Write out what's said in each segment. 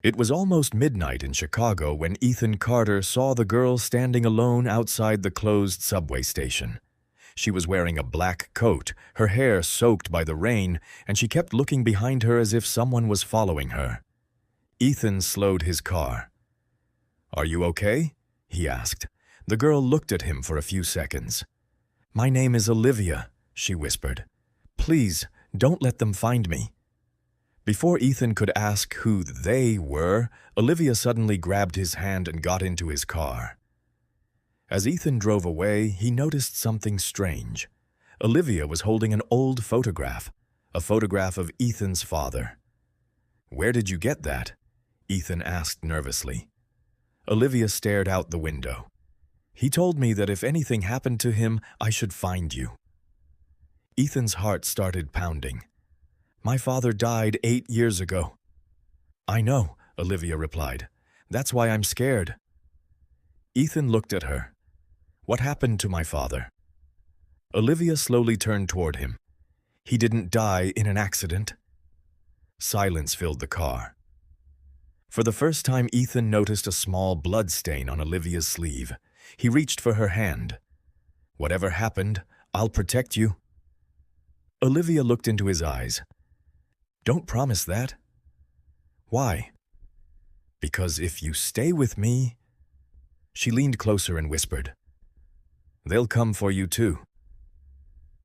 It was almost midnight in Chicago when Ethan Carter saw the girl standing alone outside the closed subway station. She was wearing a black coat, her hair soaked by the rain, and she kept looking behind her as if someone was following her. Ethan slowed his car. "Are you okay?" he asked. The girl looked at him for a few seconds. "My name is Olivia," she whispered. "Please, don't let them find me." Before Ethan could ask who they were, Olivia suddenly grabbed his hand and got into his car. As Ethan drove away, he noticed something strange. Olivia was holding an old photograph, a photograph of Ethan's father. "Where did you get that?" Ethan asked nervously. Olivia stared out the window. "He told me that if anything happened to him, I should find you." Ethan's heart started pounding. "My father died 8 years ago." "I know," Olivia replied. "That's why I'm scared." Ethan looked at her. "What happened to my father?" Olivia slowly turned toward him. "He didn't die in an accident." Silence filled the car. For the first time, Ethan noticed a small blood stain on Olivia's sleeve. He reached for her hand. "Whatever happened, I'll protect you." Olivia looked into his eyes. "Don't promise that." "Why?" "Because if you stay with me—" She leaned closer and whispered, "They'll come for you too."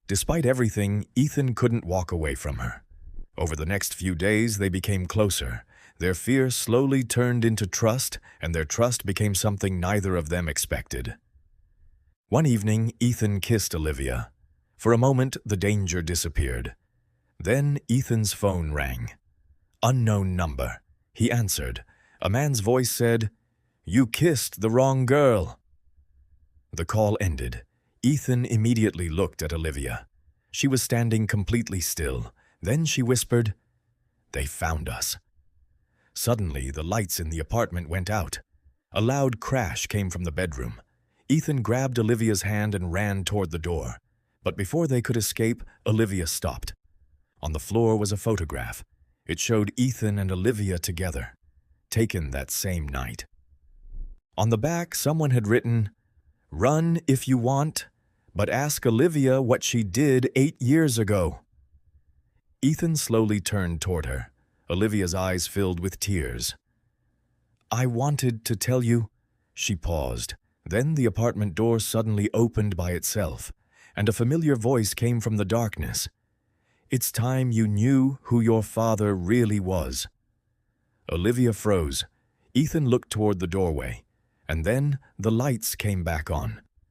Despite everything, Ethan couldn't walk away from her. Over the next few days, they became closer. Their fear slowly turned into trust, and their trust became something neither of them expected. One evening, Ethan kissed Olivia. For a moment, the danger disappeared. Then Ethan's phone rang. Unknown number. He answered. A man's voice said, "You kissed the wrong girl." The call ended. Ethan immediately looked at Olivia. She was standing completely still. Then she whispered, "They found us." Suddenly, the lights in the apartment went out. A loud crash came from the bedroom. Ethan grabbed Olivia's hand and ran toward the door. But before they could escape, Olivia stopped. On the floor was a photograph. It showed Ethan and Olivia together, taken that same night. On the back, someone had written, "Run if you want, but ask Olivia what she did 8 years ago." Ethan slowly turned toward her. Olivia's eyes filled with tears. "I wanted to tell you." She paused. Then the apartment door suddenly opened by itself, and a familiar voice came from the darkness. "It's time you knew who your father really was." Olivia froze. Ethan looked toward the doorway, and then the lights came back on.